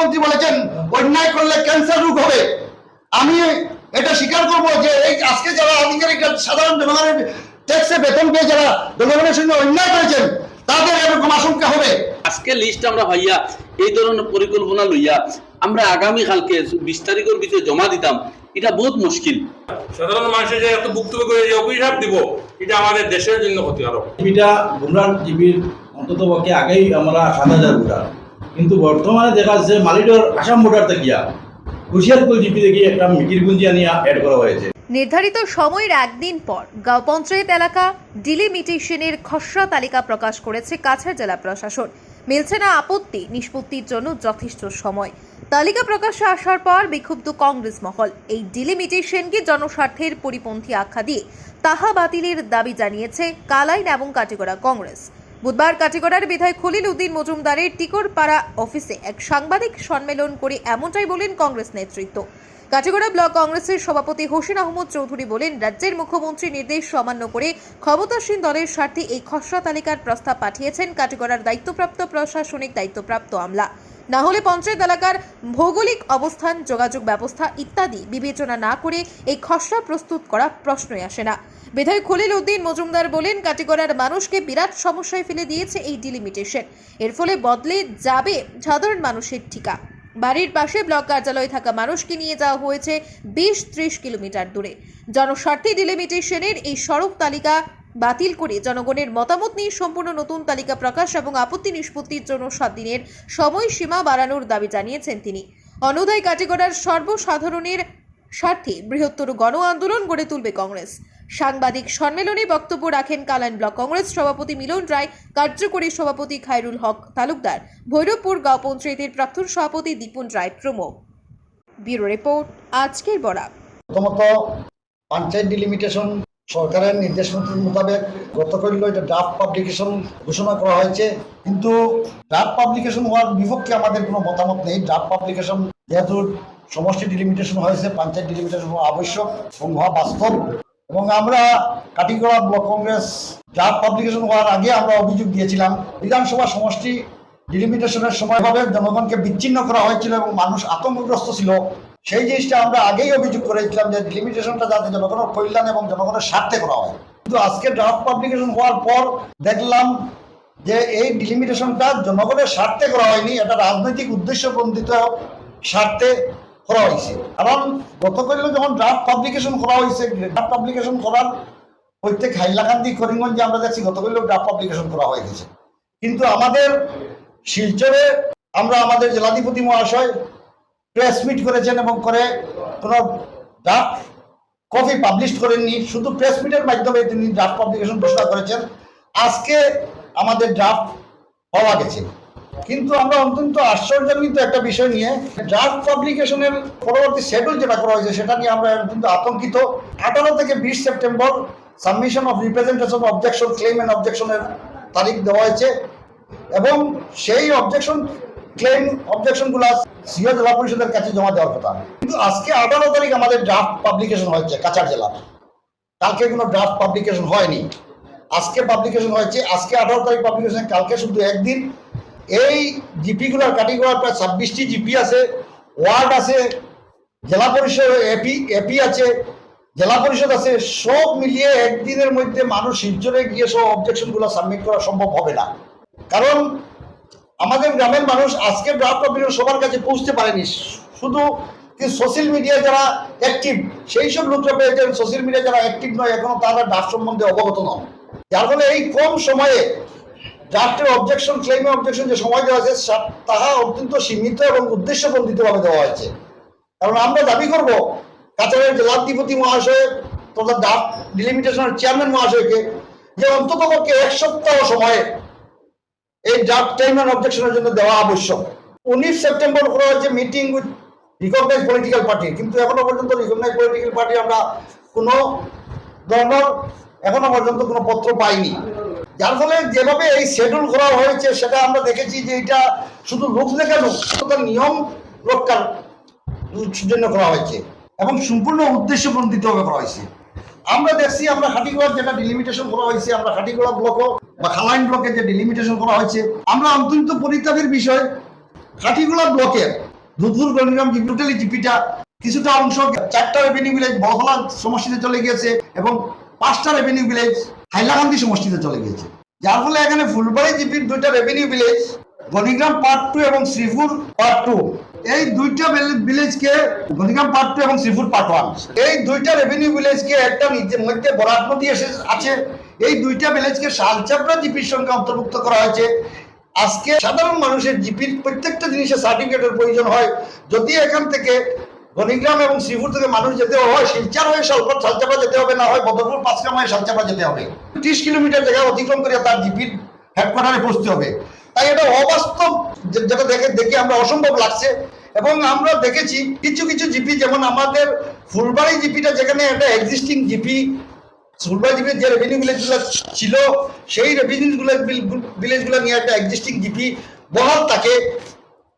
মুখ্যমন্ত্রী বলেছেন অন্যায় করলে ক্যান্সার রোগ হবে। আমি এটা স্বীকার করবো যে এই আজকে যারা আধিকারিক সাধারণ জনগণের ট্যাক্সে বেতন পেয়ে যারা জনগণের সঙ্গে অন্যায় করেছেন তাদের এরকম আশঙ্কা হবে। আজকে লিস্ট আমরা হইয়া এই ধরনের পরিকল্পনা লইয়া আমরা আগামী কালকে 20 তারিখের ভিতরে জমা দিতাম, এটা বহুত মুশকিল। সাধারণ মানুষের যে এত বক্তব্য করে যে অভিশাপ দিব, এটা আমাদের দেশের জন্য ক্ষতিকারক। জিপিটা বুমরার জিপির অন্তত পক্ষে আগেই আমরা 7,000 ভোটার, কিন্তু বর্তমানে দেখা যাচ্ছে মালিডোর আসাম ভোটার দেখিয়া হুশিয়ারপুর জিপি দেখি একটা মিকিরগুঞ্জিয়া নিয়ে অ্যাড করা হয়েছে। নির্ধারিত সময়ের একদিন পর গাঁও পঞ্চায়েত এলাকা ডিলিমিটেশনের খসড়া তালিকা প্রকাশ করেছে কাছাড় জেলা প্রশাসন। মিলছে না আপত্তি নিষ্পত্তির জন্য যথেষ্ট সময়। তালিকা প্রকাশে আসার পর বিক্ষুব্ধ কংগ্রেস মহল এই ডিলিমিটেশনকে জনস্বার্থের পরিপন্থী আখ্যা দিয়ে তাহা বাতিলের দাবি জানিয়েছে কালাইন এবং কাটিগড়া কংগ্রেস। বুধবার কাটিগড়ার বিধায়ক খলিল উদ্দিন মজুমদারের টিকরপাড়া অফিসে এক সাংবাদিক সম্মেলন করে এমনটাই বলেন কংগ্রেস নেতৃত্ব। কাটিগড়া ব্লক কংগ্রেসের সভাপতি হোসেন আহমদ চৌধুরী বলেন, রাজ্যের মুখ্যমন্ত্রী নির্দেশ অমান্য করে ক্ষমতাসীন দলের স্বার্থে এই খসড়া তালিকার প্রস্তাব পাঠিয়েছেন কাটিগড়ার দায়িত্বপ্রাপ্ত প্রশাসনিক দায়িত্বপ্রাপ্ত আমলা। না হলে পঞ্চায়েত এলাকার ভৌগোলিক অবস্থান, যোগাযোগ ব্যবস্থা ইত্যাদি বিবেচনা না করে এই খসড়া প্রস্তুত করা প্রশ্নই আসে না। বিধায়ক খলিল উদ্দিন মজুমদার বলেন, কাটিগড়ার মানুষকে বিরাট সমস্যায় ফেলে দিয়েছে এই ডিলিমিটেশন। এর ফলে বদলে যাবে সাধারণ মানুষের ঠিকা। বাড়ির পাশে ব্লক কার্যালয়ে থাকা মানুষকে নিয়ে যাওয়া হয়েছে 20-30 কিলোমিটার দূরে। জনস্বার্থে ডিলিমিটেশনের এই সড়ক তালিকা বাতিল করে জনগণের মতামত নিয়ে সম্পূর্ণ নতুন তালিকা প্রকাশ এবং আপত্তি নিষ্পত্তির জন্য 7 দিনের সময়সীমা বাড়ানোর দাবি জানিয়েছেন তিনি। অন্যথায় কাটিগড়ার সর্বসাধারণের স্বার্থে বৃহত্তর গণ আন্দোলন গড়ে তুলবে কংগ্রেস। সাংবাদিক সম্মেলনে বক্তব্য রাখেন কালাইন ব্লক কংগ্রেস সভাপতি মিলন রায়, কার্যকরী সভাপতি খায়রুল হক তালুকদার, ভৈরবপুর গাঁও পঞ্চায়েতের প্রাক্তন সভাপতি দীপন রায় প্রমুখ। ব্যুরো রিপোর্ট, আজকের বরাক। প্রথমত পঞ্চায়েত ডিলিমিটেশন সরকারের নির্দেশ মোতাবেক গতকাল এটা ড্রাফট পাবলিকেশন ঘোষণা করা হয়েছে, কিন্তু ড্রাফট পাবলিকেশন হওয়ার বিপক্ষে আমাদের কোনো মতামত নেই। ড্রাফট পাবলিকেশন যেহেতু সমষ্টি ডিলিমিটেশন হয়েছে, পঞ্চায়েত ডিলিমিটেশন হওয়া আবশ্যক এবং হওয়া বাস্তব। এবং আমরা Katigorah block Congress draft publication হওয়ার আগে আমরা অভিযোগ দিয়েছিলাম বিধানসভা সমষ্টি ডিলিমিটেশনের সময়ভাবে জনগণকে বিচ্ছিন্ন করা হয়েছিল এবং মানুষ আতঙ্কগ্রস্ত ছিল। সেই জিনিসটা আমরা আগেই অভিযোগ করেছিলাম যে ডিলিমিটেশনটা যাতে জনগণের কল্যাণ এবং জনগণের স্বার্থে করা হয়। কিন্তু আজকে ড্রাফট পাবলিকেশন হওয়ার পর দেখলাম যে এই ডিলিমিটেশনটা জনগণের স্বার্থে করা হয়নি, এটা রাজনৈতিক উদ্দেশ্যপ্রণোদিত স্বার্থে করা হয়েছে। কারণ গতকাল যখন ড্রাফট পাবলিকেশন করা হয়েছে, ড্রাফট পাবলিকেশন করার প্রত্যেক হাইলাকান্দি করিমগঞ্জে আমরা দেখছি গতকাল ড্রাফট পাবলিকেশন করা হয়ে গেছে। কিন্তু আমাদের শিলচরে আমরা আমাদের জেলাধিপতি মহাশয় প্রেস মিট করেছেন এবং করে কোনো ড্রাফট কপি পাবলিশ করেননি, শুধু প্রেস মিটের মাধ্যমে তিনি ড্রাফট পাবলিকেশন ঘোষণা করেছেন। আজকে আমাদের ড্রাফট পাওয়া গেছে, কিন্তু আমরা অত্যন্ত আশ্চর্যজনক একটা বিষয় নিয়ে ড্রাফট পাবলিকেশনের পরবর্তী শিডিউল যেটা করা হয়েছে সেটা নিয়ে আমরা অত্যন্ত আতঙ্কিত। 18 থেকে 20 September submission of representation objection claim and অবজেকশনের তারিখ দেওয়া হয়েছে এবং সেই অবজেকশন ক্লেম অবজেকশনগুলো সিও জেলা পরিষদের কাছে জমা দেওয়ার কথা। কিন্তু আজকে 18 তারিখ আমাদের ড্রাফট পাবলিকেশন হয়েছে কাছাড় জেলার, কালকে কোনো ড্রাফট পাবলিকেশন হয়নি, আজকে পাবলিকেশন হয়েছে। আজকে 18 তারিখ পাবলিকেশন, কালকে শুধু একদিন। এই জিপিগুলোর কাটিগড়ার প্রায় 26টি জিপি আছে, ওয়ার্ড আছে, জেলা পরিষদ এপি আছে, জেলা পরিষদ আছে, সব মিলিয়ে একদিনের মধ্যে মানুষ শিলচরে গিয়ে সব অবজেকশনগুলো সাবমিট করা সম্ভব হবে না। কারণ আমাদের গ্রামের মানুষ আজকে ড্রাফট পাবলিকেশন সবার কাছে পৌঁছতে পারেনি। শুধু সোশ্যাল মিডিয়ায় যারা অ্যাক্টিভ সেই সব লোকরা পেয়েছেন, সোশ্যাল মিডিয়ায় যারা অ্যাক্টিভ নয় এখনো তারা ড্রাফট সম্বন্ধে অবগত নয়। যার ফলে এই কম সময়ে ড্রাফটের অবজেকশন ক্লেম অবজেকশন যে সময় দেওয়া হয়েছে তাহা অত্যন্ত সীমিত এবং উদ্দেশ্যপ্রণোদিতভাবে দেওয়া হয়েছে। কারণ আমরা দাবি করব কাছাড়ের জেলাধিপতি মহাশয় তথা ড্রাফট ডিলিমিটেশনের চেয়ারম্যান মহাশয়কে যে অন্তত পক্ষে 1 সপ্তাহ সময়ে এই ড্রাফট ক্লেম অ্যান্ড অবজেকশনের জন্য দেওয়া আবশ্যক। 19 সেপ্টেম্বর করা হয়েছে meeting with recognise political party, কিন্তু এখনো পর্যন্ত রিকগনাইজ পলিটিক্যাল পার্টি আমরা কোনো ধরনের এখনো পর্যন্ত কোনো পত্র পাইনি। যার ফলে যেভাবে এই শিডিউল করা হয়েছে সেটা আমরা দেখেছি যে এটা শুধু লোক দেখানো, তার নিয়ম রক্ষার জন্য করা হয়েছে এবং সম্পূর্ণ উদ্দেশ্যপ্রণোদিতভাবে করা হয়েছে। আমরা দেখছি আমরা খাটিগড়ার যেটা ডিলিমিটেশন করা হয়েছে, আমরা খাটিগড়া ব্লক বা খালাইন ব্লকে যে ডিলিমিটেশন করা হয়েছে, আমরা অত্যন্ত পরিতাপের বিষয় খাটিগড়া ব্লকের দুধপুর গণিগ্রাম টোটালি জিপিটা কিছুটা অংশ 4টা রেভিনিউ ভিলেজ বহলা সমষ্টিতে চলে গিয়েছে এবং 5টা রেভিনিউ ভিলেজ হাইলাকান্দি সমষ্টিতে চলে গিয়েছে, যার ফলে এখানে ফুলবাড়ি জিপির 2টা রেভিনিউ ভিলেজ গণিগ্রাম পার্ট 2 এবং শ্রীপুর পার্ট 2, এই 2টা ভিলেজকে গণিগ্রাম পার্ট 2 এবং শ্রীপুর পার্ট 1, এই 2টা রেভিনিউ ভিলেজকে একটা নিজের মধ্যে বরাদ্দ দিয়ে আছে। এই 2টা ভিলেজকে শালচাপড়া জিপির সঙ্গে অন্তর্ভুক্ত করা হয়েছে। আজকে সাধারণ মানুষের জিপির প্রত্যেকটা জিনিসের সার্টিফিকেটের প্রয়োজন হয়। যদি এখান থেকে গণিগ্রাম এবং শ্রীপুর থেকে মানুষ যেতে হয় শিলচর হয়ে শালচাপড়া যেতে হবে, না হয় বদরপুর পাঁচগ্রাম হয়ে শালচাপড়া যেতে হবে, 30 কিলোমিটার জায়গা অতিক্রম করে তার জিপির হেডকোয়ার্টারে পৌঁছতে হবে। তাই এটা অবাস্তব, যেটা দেখে আমরা অসম্ভব লাগছে। এবং আমরা দেখেছি কিছু কিছু জিপি, যেমন আমাদের ফুলবাড়ি জিপিটা যেখানে একটা এক্সিস্টিং জিপি, ফুলবাড়ি জিপির যে রেভিনিউ ভিলেজগুলো ছিল সেই রেভিনিউ ভিলেজগুলো নিয়ে একটা এক্সিস্টিং জিপি বহাল থাকে।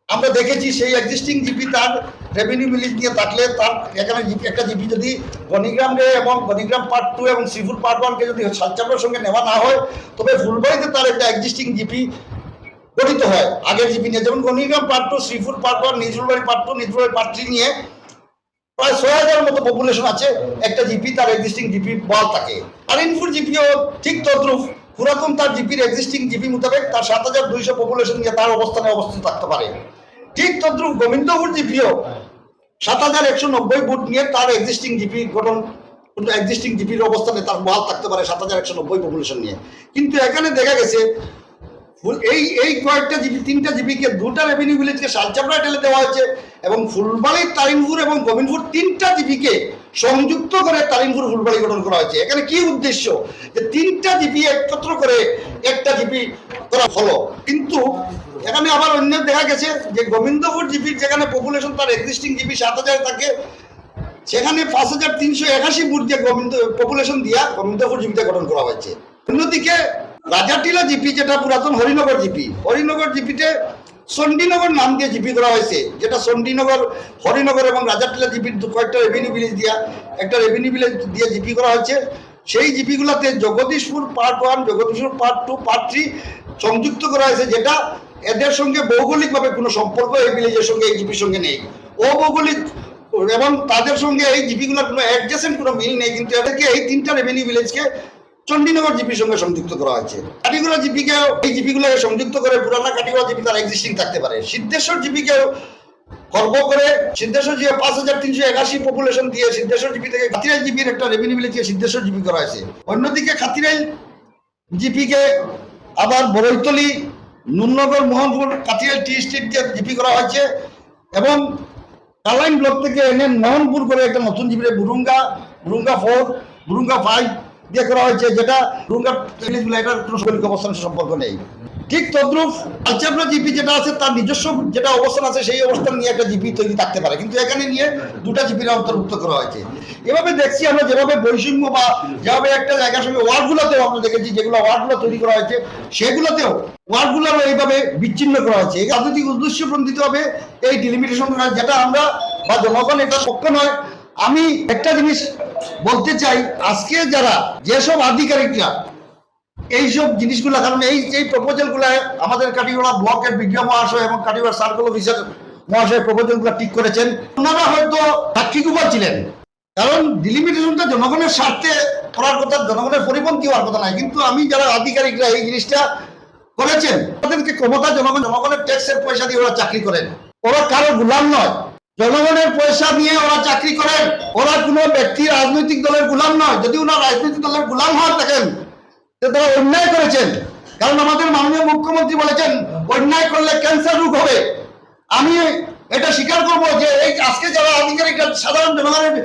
আমরা দেখেছি সেই এক্সিস্টিং জিপি তার রেভিনিউ ভিলেজ নিয়ে থাকলে তার এখানে একটা জিপি যদি গণিগ্রামে এবং গণিগ্রাম পার্ট 2 এবং শ্রীপুর পার্ট 1কে যদি শালচাপড়ার সঙ্গে নেওয়া না হয়, তবে ফুলবাড়িতে তার একটা এক্সিস্টিং জিপি গঠিত হয় আগের জিপি নিয়ে। যেমন Ganigram part 2, Sripur part 1, Nijphulbari part 2, Nijphulbari part 3 নিয়ে প্রায় 6000 মতো পপুলেশন আছে। একটা জিপি তার এক্সিস্টিং জিপি বল থাকে। আরিনপুর জিপিও ঠিক তদ্রুপ, পুরাতন তার জিপির এক্সিস্টিং জিপি মোতাবেক তার 7200 পপুলেশন নিয়ে তার অবস্থানে অবস্থিত থাকতে পারে। ঠিক তদ্রুপ গোবিন্দপুর জিপিও 7190 বুট নিয়ে তার এক্সিস্টিং জিপি গঠন, এক্সিস্টিং জিপির অবস্থানে তার বহাল থাকতে পারে 7190 পপুলেশন নিয়ে। কিন্তু এখানে দেখা গেছে এই কয়েকটা জিপি, 3টা জিপিকে 2টা রেভিনিউ ভিলেজকে শালচাপড়ায় ঠেলে দেওয়া হয়েছে এবং ফুলবাড়ি, তারিনপুর এবং গোবিন্দপুর 3টা জিপিকে সংযুক্ত করে তারিনপুর ফুলবাড়ি গঠন করা হয়েছে। এখানে কি উদ্দেশ্য, যে 3টা জিপি একত্র করে একটা জিপি করা হলো। কিন্তু এখানে আবার অন্য দেখা গেছে যে গোবিন্দপুর জিপির যেখানে পপুলেশন তার এক্সিস্টিং জিপি 7000 থাকে, সেখানে 5381 বুট দিয়ে পপুলেশন দিয়া গোবিন্দপুর জিপিটা গঠন করা হয়েছে। অন্যদিকে রাজাটিলা জিপি, যেটা পুরাতন হরিনগর জিপি, হরিনগর জিপিতে চণ্ডীনগর নাম দিয়ে জিপি করা হয়েছে, যেটা চণ্ডীনগর, হরিনগর এবং রাজাটিলা জিপির কয়েকটা রেভিনিউ ভিলেজ দিয়া একটা রেভিনিউ ভিলেজ দিয়ে জিপি করা হয়েছে। সেই জিপিগুলোতে Jagdishpur part 1, Jagdishpur part 2, part 3 সংযুক্ত করা হয়েছে, যেটা এদের সঙ্গে ভৌগোলিকভাবে কোনো সম্পর্ক এই ভিলেজের সঙ্গে, এই জিপির সঙ্গে নেই, অভৌগোলিক, এবং তাদের সঙ্গে এই জিপিগুলোর কোনো অ্যাডজাসেন্ট কোনো মিল নেই। কিন্তু এদেরকে এই 3টা রেভিনিউ ভিলেজকে চণ্ডীনগর জিপির সঙ্গে সংযুক্ত করা হয়েছে। কাটিগড়া জিপিকে, এই জিপিগুলোকে সংযুক্ত করে পুরানা কাটিগড়া জিপি তার এক্সিস্টিং থাকতে পারে। সিদ্ধেশ্বর জিপিকে গর্ব করে সিদ্ধেশ্বর জিপি 5381 পপুলেশন দিয়ে সিদ্ধেশ্বর জিপি থেকে খাতিরাইল জিপির একটা রেভিনিউ ভিলেজকে সিদ্ধেশ্বর জিপি করা হয়েছে। অন্যদিকে খাতিরাইল জিপিকে আবার বড়ইতলি, নুননগর, মোহনপুর, কাতিরাইল টি স্ট্রিট দিয়ে জিপি করা হয়েছে এবং কালাইন ব্লক থেকে এনে মোহনপুর করে একটা নতুন জিপি বুরুঙ্গা 4, বুরুঙ্গা 5 দিয়ে করা হয়েছে, যেটা বুরুঙ্গা ভিলেজগুলো এটার কোনো ভৌগোলিক অবস্থানের সম্পর্ক নেই। ঠিক তদ্রুপ শালচাপড়া জিপি যেটা আছে তার নিজস্ব যেটা অবস্থান আছে সেই অবস্থান নিয়ে একটা জিপি তৈরি থাকতে পারে, কিন্তু এখানে নিয়ে 2টা জিপির অন্তর্ভুক্ত করা হয়েছে। এভাবে দেখছি আমরা যেভাবে বৈষম্য বা যেভাবে একটা জায়গার সঙ্গে ওয়ার্ডগুলোতেও আমরা দেখেছি, যেগুলো ওয়ার্ডগুলো তৈরি করা হয়েছে সেগুলোতেও ওয়ার্ডগুলোরও এইভাবে বিচ্ছিন্ন করা হয়েছে। এই রাজনৈতিক উদ্দেশ্য প্রণোদিতভাবে এই ডিলিমিটেশন, যেটা আমরা বা জনগণ এটা পক্ষ নয়। আমি একটা জিনিস বলতে চাই, আজকে যারা যেসব আধিকারিকরা এইসব জিনিসগুলো, কারণ এই প্রপোজালগুলো আমাদের কাটিগড়া ব্লকের বিডিও মহাশয় এবং কাটিগড়া সার্কেল অফিসার মহাশয় প্রপোজালগুলো ঠিক করেছেন। ওনারা হয়তো সাক্ষীকুমার ছিলেন, কারণ ডিলিমিটেশনটা জনগণের স্বার্থে করার কথা, জনগণের পরিপন্থী হওয়ার কথা নয়। কিন্তু আমি যারা আধিকারিকরা এই জিনিসটা করেছেন, তাদেরকে ক্ষমতা জনগণের ট্যাক্সের পয়সা দিয়ে ওরা চাকরি করেন, ওরা কারো গোলাম নয়। জনগণের পয়সা নিয়ে ওরা চাকরি করেন, ওরা কোনো ব্যক্তি রাজনৈতিক দলের গোলাম নয়। যদি ওনারা রাজনৈতিক দলের গোলাম হয়ে থাকেন তারা অন্যায় করেছেন, কারণ আমাদের মাননীয় মুখ্যমন্ত্রী বলেছেন অন্যায় করলে ক্যান্সার রোগ হবে। আমি এটা স্বীকার করবো যে এই আজকে যারা আধিকারিকরা সাধারণ জনগণের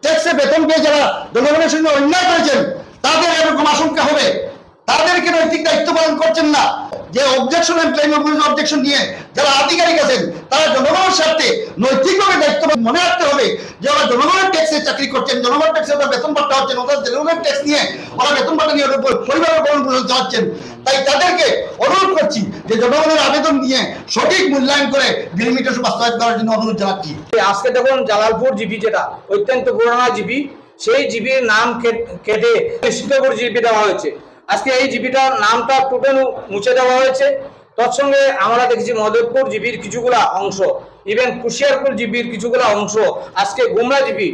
ট্যাক্সে বেতন পেয়ে যারা জনগণের সঙ্গে অন্যায় করেছেন, তাদের এরকম আশঙ্কা হবে। তাদেরকে নৈতিক দায়িত্ব পালন করছেন না। যে অবজেকশন এন্ড ক্লেম অবজেকশন নিয়ে যারা আধিকারিক আছেন, তারা জনগণের স্বার্থে নৈতিকভাবে দায়িত্ব মনে রাখতে হবে যে ওরা জনগণের ট্যাক্সে চাকরি করছেন, জনগণের ট্যাক্সে ওরা বেতন ভাতা হচ্ছেন, ওরা জনগণের ট্যাক্স নিয়ে ওরা বেতন ভাতা নিয়ে পরিবারের ভরণ পোষণ চালাচ্ছেন। তাই তাদেরকে অনুরোধ করছি যে জনগণের আবেদন নিয়ে সঠিক মূল্যায়ন করে ডিলিমিটেশন বাস্তবায়ন করার জন্য অনুরোধ জানাচ্ছি। আজকে দেখুন জালালপুর জিপি, যেটা অত্যন্ত পুরানা জিপি, সেই জিপির নাম কেটে সিদ্ধপুর জিপি দেওয়া হয়েছে। আজকে এই জিপিটার নামটা টোটাল মুছে দেওয়া হয়েছে তৎসঙ্গে আমরা দেখেছি মদতপুর জিপির কিছুগুলা অংশ, ইভেন কুশিয়ারপুর জিপির কিছুগুলা অংশ, আজকে গুমরা জিপি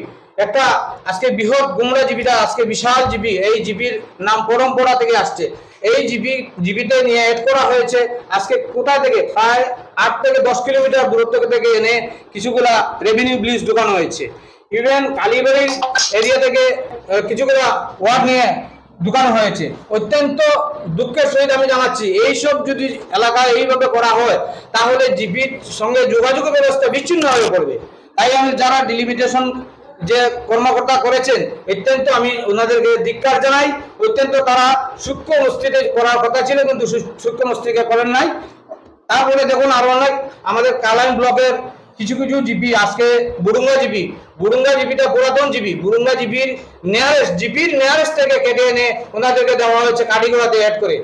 একটা, আজকে বৃহৎ গুমরা জিপিটা আজকে বিশাল জিপি, এই জিপির নাম পরম্পরা থেকে আসছে। এই জিপিতে নিয়ে এড করা হয়েছে আজকে কোথা থেকে, প্রায় 8 থেকে 10 কিলোমিটার দূরত্ব থেকে এনে কিছুগুলা রেভিনিউ ব্লিচ ঢুকানো হয়েছে। ইভেন কালীবাড়ি এরিয়া থেকে কিছুগুলা ওয়ার্ড নিয়ে ঢুকানো হয়েছে। অত্যন্ত দুঃখের সহিত আমি জানাচ্ছি, এইসব যদি এলাকায় এইভাবে করা হয় তাহলে জিপির সঙ্গে যোগাযোগের ব্যবস্থা বিচ্ছিন্ন হয়ে পড়বে। তাই আমি যারা ডিলিমিটেশন যে কর্মকর্তা করেছেন অত্যন্ত আমি ওনাদেরকে ধিক্কার জানাই। অত্যন্ত তারা সূক্ষ্ম মস্তিষ্কে করার কথা ছিল কিন্তু সূক্ষ্ম মস্তিষ্কে করেন নাই। তারপরে দেখুন আরো অনেক আমাদের কালাইন ব্লকের কিছু কিছু জিপি, আজকে বুড়ুঙ্গা জিপিটা পুরাতন জিপি, বুড়ুঙ্গা জিপির নিয়ারেস্ট থেকে কেটে এনে ওনাদেরকে দেওয়া হয়েছে কাঠিগড়াতে অ্যাড করে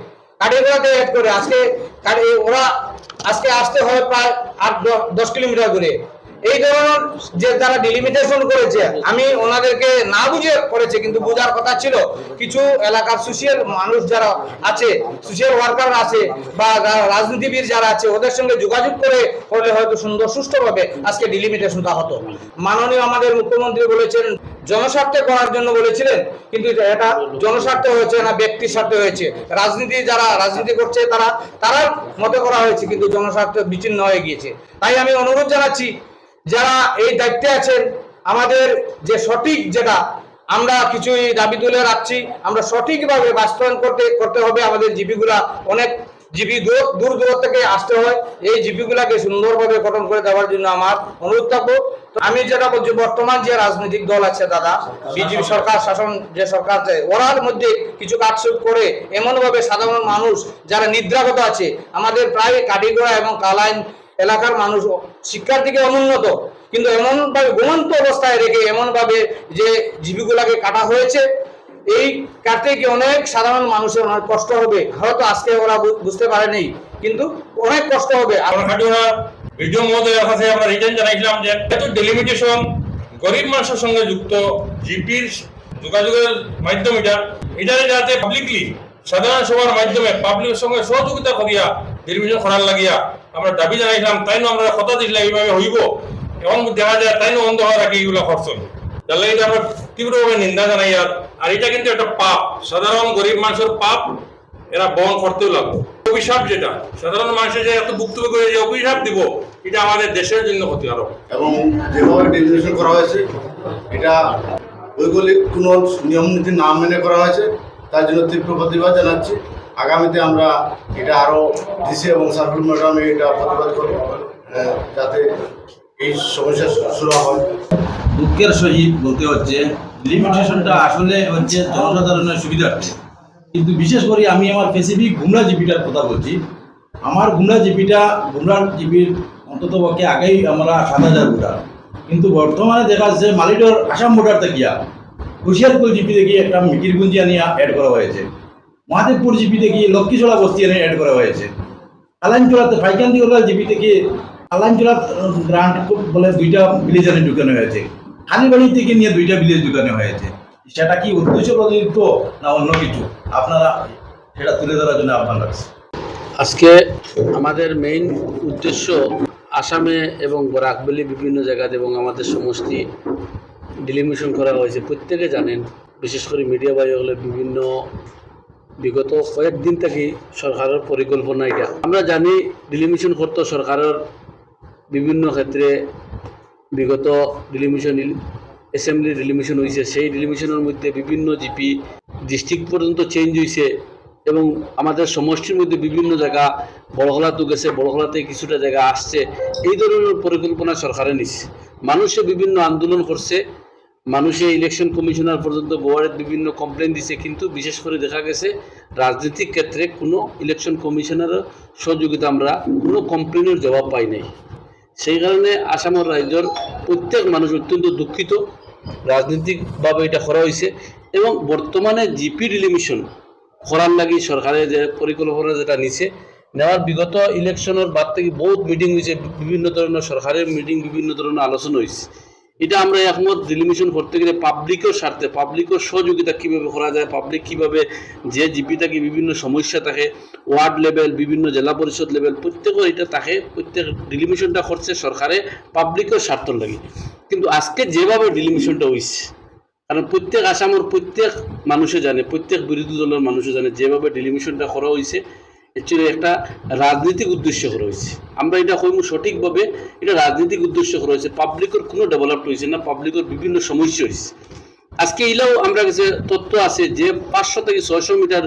আজকে ওরা আজকে আসতে হয় প্রায় 8-10 কিলোমিটার দূরে। এই ধরনের যে যারা ডিলিমিটেশন করেছে আমি ওনাদেরকে না বুঝে করেছে, কিন্তু বোঝার কথা ছিল। কিছু এলাকার সোশিয়াল মানুষ যারা আছে, সোশিয়াল ওয়ার্কার আছে বা রাজনীতিবিদ যারা আছে, ওদের সঙ্গে যোগাযোগ করে হলে হয়তো সুন্দর সুষ্ঠুভাবে আজকে ডিলিমিটেশনটা হতো। মাননীয় আমাদের মুখ্যমন্ত্রী বলেছেন জনস্বার্থে করার জন্য বলেছিলেন, কিন্তু এটা জনস্বার্থে হয়েছে না, ব্যক্তির স্বার্থে হয়েছে। যারা রাজনীতি করছে তারা মতে করা হয়েছে, কিন্তু জনস্বার্থ বিচ্ছিন্ন হয়ে গিয়েছে। তাই আমি অনুরোধ জানাচ্ছি যারা এই দায়িত্বে আছেন, আমাদের যে সঠিক যেটা আমরা কিছুই দাবি তুলে রাখছি, আমরা সঠিকভাবে বাস্তবায়ন করতে হবে। আমাদের জিপিগুলা অনেক জিপি দূর থেকে আসতে হয়, এই জিপিগুলাকে সুন্দরভাবে গঠন করে দেওয়ার জন্য আমার অনুরোধ থাকবো। আমি যেটা বলছি, বর্তমান যে রাজনৈতিক দল আছে দাদা, বিজেপি সরকার শাসন যে সরকার আছে, ওরার মধ্যে কিছু কাটছুট করে এমনভাবে সাধারণ মানুষ যারা নিদ্রাগত আছে, আমাদের প্রায় কাঠিগড়া এবং কালাইন এলাকার মানুষ শিক্ষার দিকে অনুন্নত, কিন্তু এমনভাবে ঘুমন্ত অবস্থায় রেখে এমনভাবে যে জীবিগুলাকে কাটা হয়েছে, এই কাটতে গিয়ে অনেক সাধারণ মানুষের অনেক কষ্ট হবে। হয়তো আজকে ওরা বুঝতে পারেনি, কিন্তু অনেক কষ্ট হবে। আমরা ভিডিও মহোদয়ের কাছে আমরা রিটার্ন জানাইছিলাম যে এত ডেলিমিটেশন গরিব মানুষের সঙ্গে যুক্ত জিপির যোগাযোগের মাধ্যম এটারে যাতে পাবলিকলি সাধারণ সভার মাধ্যমে পাবলিকের সঙ্গে সহযোগিতা করিয়া ডেলিমিটেশন করার লাগিয়া আমরা দাবি জানাইছিলাম। তাই আমরা কথা দিয়েছিলাম এইভাবে হইব, এবং দেখা যায় তাই অন্ধ হওয়ার আগে এইগুলো খরচ হবে। তাহলে এটা আমরা তীব্রভাবে নিন্দা জানাই। আর এটা কিন্তু একটা পাপ, সাধারণ গরিব মানুষের পাপ, এরা বহন করতেও লাগবে। অভিশাপ যেটা সাধারণ মানুষের যে এত বক্তব্য করে যে অভিশাপ দিব, এটা আমাদের দেশের জন্য ক্ষতিকারক। এবং যেভাবে ডেলিমিটেশন করা হয়েছে এটা ভৌগোলিক কোনো নিয়ম নীতি না মেনে করা হয়েছে, তার জন্য তীব্র প্রতিবাদ জানাচ্ছি। আগামীতে আমরা এটা আরও ডিসি এবং সার্কুল ম্যাডামে এটা প্রতিবাদ করব, যাতে এই সমস্যা শুরু হয়। দুঃখের সহিত বলতে হচ্ছে লিমিটেশনটা আসলে হচ্ছে জনসাধারণের সুবিধার্থে, কিন্তু বিশেষ করে আমি আমার স্পেসিফিক গুমরা জিপিটার কথা বলছি। আমার গুমরা জিপির অন্তত পক্ষে আগেই আমরা 7,000 ভোটার, কিন্তু বর্তমানে দেখা যাচ্ছে মালিডোর আসাম ভোটার দেখিয়া কুশিয়ারপুর জিপি দেখি একটা মিকিরগুঞ্জি আনিয়া অ্যাড করা হয়েছে, মহাদেবপুর জিপি দেখি লক্ষ্মীছড়া বস্তি এনে অ্যাড করা হয়েছে, আলাইনচোড়াতে ফাইকান্দি জিপি থেকে আলাইনচোড়া গ্রান্ট বলে 2টা ভিলেজ এনে ঢুকানো হয়েছে, কালীবাড়ি থেকে নিয়ে 2টা ভিলেজ ঢুকানো হয়েছে। সেটা কি উদ্দেশ্য প্রণোদিত না অন্য কিছু, আপনারা সেটা তুলে ধরার জন্য আহ্বান রাখছি। আজকে আমাদের মেইন উদ্দেশ্য আসামে এবং বরাকবেলি বিভিন্ন জায়গাতে এবং আমাদের সমষ্টি ডিলিমিশন করা হয়েছে। প্রত্যেকে জানেন, বিশেষ করে মিডিয়া ভাই হলে বিভিন্ন বিগত কয়েকদিন থেকে সরকারের পরিকল্পনা এটা আমরা জানি। ডিলিমিশন করতে সরকারের বিভিন্ন ক্ষেত্রে বিগত ডিলিমিশন অ্যাসেম্বলি ডিলিমিশন হয়েছে, সেই ডিলিমিশনের মধ্যে বিভিন্ন জিপি ডিস্ট্রিক্ট পর্যন্ত চেঞ্জ হয়েছে এবং আমাদের সমষ্টির মধ্যে বিভিন্ন জায়গা বড়খলাতেও গেছে, বড়খলাতে কিছুটা জায়গা আসছে। এই ধরনের পরিকল্পনা সরকারে নিচ্ছে। মানুষে বিভিন্ন আন্দোলন করছে, মানুষে ইলেকশন কমিশনার পর্যন্ত বোর্ডের বিভিন্ন কমপ্লেন দিছে, কিন্তু বিশেষ করে দেখা গেছে রাজনৈতিক ক্ষেত্রে কোনো ইলেকশন কমিশনারের সহযোগিতা আমরা কোনো কমপ্লেনের জবাব পাই নাই। সেই কারণে আসামের রাজ্যের প্রত্যেক মানুষ অত্যন্ত দুঃখিত। রাজনৈতিকভাবে এটা করা হয়েছে এবং বর্তমানে জিপি ডিলিমিশন করার লাগি সরকারের যে পরিকল্পনা যেটা নিছে নেওয়ার বিগত ইলেকশনের বাদ থেকে বহুত মিটিং হয়েছে, বিভিন্ন ধরনের সরকারের মিটিং, বিভিন্ন ধরনের আলোচনা হয়েছে। এটা আমরা একমত। ডিলিমিশন করতে গেলে পাবলিকের স্বার্থে, পাবলিকের সহযোগিতা কীভাবে করা যায়, পাবলিক কীভাবে যে জিপি থাকে বিভিন্ন সমস্যা থাকে, ওয়ার্ড লেভেল, বিভিন্ন জেলা পরিষদ লেভেল, প্রত্যেকের এটা থাকে। প্রত্যেক ডিলিমিশনটা করছে সরকারে পাবলিকের স্বার্থ লাগে। কিন্তু আজকে যেভাবে ডিলিমিশনটা হয়েছে, কারণ প্রত্যেক আসামের প্রত্যেক মানুষে জানে, প্রত্যেক বিরোধী দলের মানুষে জানে যেভাবে ডিলিমিশনটা করা হয়েছে অ্যাকচুয়ালি একটা রাজনৈতিক উদ্দেশ্য করা হয়েছে। আমরা এটা কইব সঠিকভাবে এটা রাজনৈতিক উদ্দেশ্য করা হয়েছে। পাবলিকের কোনো ডেভেলপ হয়েছে না, পাবলিকের বিভিন্ন সমস্যা হয়েছে। আজকে এলাও আমরা কাছে তথ্য আছে যে 500 থেকে 600 মিটার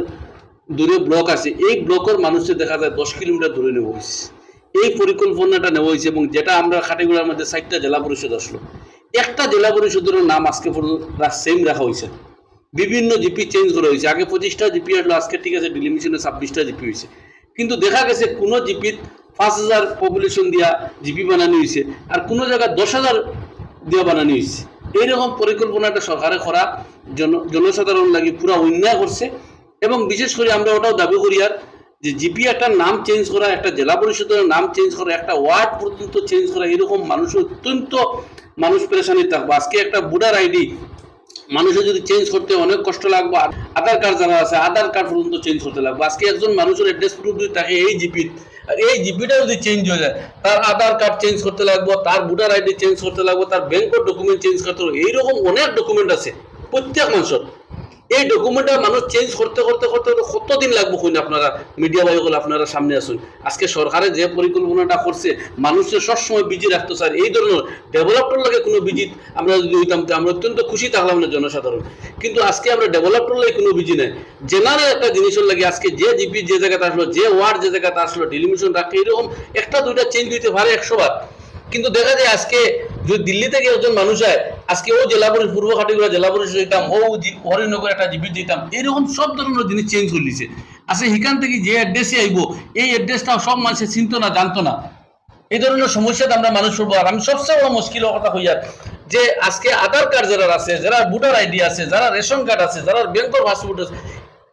দূরে ব্লক আছে, এই ব্লকের মানুষের দেখা যায় 10 কিলোমিটার দূরে নেওয়া হয়েছে। এই পরিকল্পনাটা নেওয়া হয়েছে এবং যেটা আমরা খাটিগুড়ার মধ্যে 4টা জেলা পরিষদ আসলো, একটা জেলা পরিষদের নাম আজকে সেম রাখা হয়েছে। বিভিন্ন জিপি চেঞ্জ করা হয়েছে। আগে 25টা জিপি আসলো, আজকে ঠিক আছে ডিলিমিশনে 26টা জিপি হয়েছে। কিন্তু দেখা গেছে কোনো জিপিত 5000 পপুলেশন দিয়া জিপি বানানো হয়েছে, আর কোনো জায়গায় 10,000 দিয়া বানানো হয়েছে। এইরকম পরিকল্পনাটা সরকারে করা জনসাধারণ লাগে পুরা অন্যায় করছে। এবং বিশেষ করে আমরা ওটাও দাবি করি আর যে জিপি একটা নাম চেঞ্জ করা, একটা জেলা পরিষদের নাম চেঞ্জ করা, একটা ওয়ার্ড পর্যন্ত চেঞ্জ করা, এরকম মানুষের অত্যন্ত মানুষ পেরেশানি থাকবো। আজকে একটা ভোটার আইডি মানুষের যদি চেঞ্জ করতে অনেক কষ্ট লাগবে, আধার কার্ড যারা আছে আধার কার্ড পর্যন্ত চেঞ্জ করতে লাগবে। আজকে একজন মানুষের অ্যাড্রেস প্রুফ যদি থাকে এই জিপির, আর এই জিপিটা যদি চেঞ্জ হয়ে যায়, তার আধার কার্ড চেঞ্জ করতে লাগবে, তার ভোটার আইডি চেঞ্জ করতে লাগবে, তার ব্যাংকের ডকুমেন্ট চেঞ্জ করতে লাগবে। এইরকম অনেক ডকুমেন্ট আছে প্রত্যেক মানুষের। এই ডকুমেন্টটা মানুষ চেঞ্জ করতে করতে করতে কতদিন লাগবে কইন আপনারা মিডিয়া ভাই হল আপনারা সামনে আসুন। আজকে সরকারে যে পরিকল্পনাটা করছে মানুষের সবসময় বিজি রাখতো স্যার, এই ধরনের ডেভেলপটার লাগে কোনো বিজি আমরা যদি হইতাম আমরা অত্যন্ত খুশি থাকলাম না জনসাধারণ। কিন্তু আজকে আমরা ডেভেলপটার লাগে কোনো বিজি নাই, জেনারেল একটা জিনিসের লাগে আজকে যে জিপি যে জায়গাতে আসলো, যে ওয়ার্ড যে জায়গাতে আসলো, ডিলিমিশন রাখে এরকম একটা দুইটা চেঞ্জ হইতে পারে 100 বার। কিন্তু দেখা যায় আজকে যদি দিল্লি থেকে একজন মানুষ হয়, আজকে ও জেলা পরিষদ পূর্ব খাটিগুড়া জেলা পরিষদ যেতাম, ও হরিনগর একটা জিপি যেতাম, এরকম সব ধরনের জিনিস চেঞ্জ করলিছে। আচ্ছা সেখান থেকে যে অ্যাড্রেসে আইব এই অ্যাড্রেসটা সব মানুষের চিনতো না, জানতো না। এই ধরনের সমস্যাতে আমরা মানুষ পড়বো। আর আমি সবচেয়ে বড় মুশকিল কথা হইয়ার যে আজকে আধার কার্ড যারা আছে, যারা ভোটার আইডি আছে, যারা রেশন কার্ড আছে, যারা ব্যাংকের পাসপোর্ট আছে,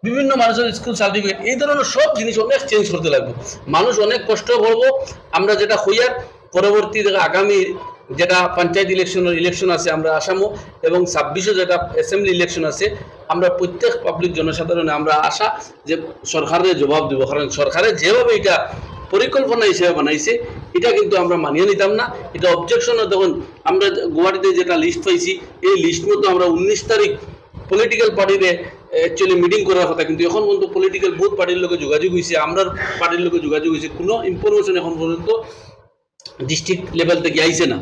বিভিন্ন মানুষের স্কুল সার্টিফিকেট, এই ধরনের সব জিনিস অনেক চেঞ্জ করতে লাগবে। মানুষ অনেক কষ্ট করবো। আমরা যেটা হইয়ার পরবর্তী আগামী যেটা পঞ্চায়েত ইলেকশন আছে আমরা আসামও, এবং 26-এ যেটা অ্যাসেম্বলি ইলেকশন আছে, আমরা প্রত্যেক পাবলিক জনসাধারণে আমরা আশা যে সরকারের জবাব দেব। কারণ সরকারের যেভাবে এটা পরিকল্পনা হিসেবে বানাইছে এটা কিন্তু আমরা মানিয়ে নিতাম না। এটা অবজেকশনও দেখুন, আমরা গুয়াহাটিতে যেটা লিস্ট পাইছি এই লিস্ট মতো আমরা 19 তারিখ পলিটিক্যাল পার্টিতে অ্যাকচুয়ালি মিটিং করার কথা, কিন্তু এখন পর্যন্ত পলিটিক্যাল বহুত পার্টির লোকে যোগাযোগ হয়েছে, আমরা পার্টির লোকে যোগাযোগ হয়েছে, কোনো ইনফরমেশন এখন পর্যন্ত ডিস্ট্রিক্ট লেভেল থেকে আইছে না।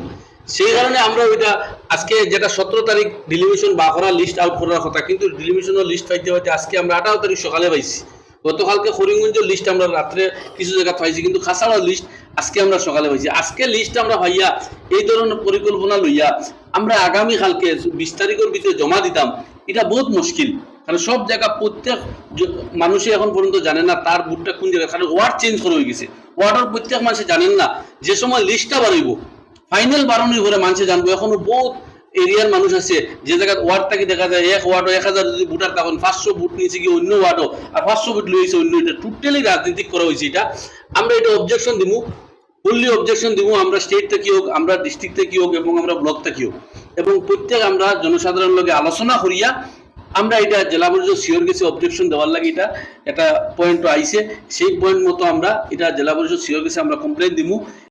সেই কারণে আমরা ওইটা আজকে যেটা 17 তারিখ ডিলিমিশন বা করার লিস্ট আউট করার কথা, কিন্তু ডিলিমিশনের লিস্ট পাইতে হইতে আজকে আমরা 18 তারিখ সকালে পাইছি। গতকালকে করিমগঞ্জের লিস্ট আমরা রাত্রে কিছু জায়গা পাইছি, কিন্তু খাসাড়ার লিস্ট আজকে আমরা সকালে পাইছি। আজকে লিস্ট আমরা ভাইয়া এই ধরনের পরিকল্পনা লইয়া আমরা আগামীকালকে 20 তারিখের ভিতরে জমা দিতাম, এটা বহুত মুশকিল। কারণ সব জায়গা প্রত্যেক মানুষই এখন পর্যন্ত জানে না তার বুটটা কোন জায়গায়, কারণ ওয়ার্ড চেঞ্জ করে হয়ে গেছে। ওয়ার্ডের প্রত্যেক মানুষ জানেন না, যে সময় লিস্টটা বাড়াইব ফাইনাল বাড়ানোর ঘরে মানুষে জানবো। এখনো বহুত এরিয়ার মানুষ আছে যে জায়গায় ওয়ার্ডটাকে দেখা যায় এক ওয়ার্ডও 1000 যদি ভোটার, তখন 500 ভোট নিয়েছে কি অন্য ওয়ার্ডও, আর 500 ভোট লইছে অন্য। এটা টোটালি রাজনীতিক করা হয়েছে। এটা আমরা এটা অবজেকশন দিব, ফুললি অবজেকশন দিব। আমরা স্টেট থেকে হোক, আমরা ডিস্ট্রিক্ট থেকে হোক, এবং আমরা ব্লক থেকে হোক, এবং প্রত্যেক আমরা জনসাধারণ লগে আলোচনা করিয়া আমরা এটা জেলা পরিষদ সিওর গেছে অবজেকশন দেওয়ার লাগে। এটা একটা পয়েন্ট আইছে, সেই পয়েন্ট মতো আমরা এটা জেলা পরিষদ সিওর গেছে আমরা কমপ্লেন দিব।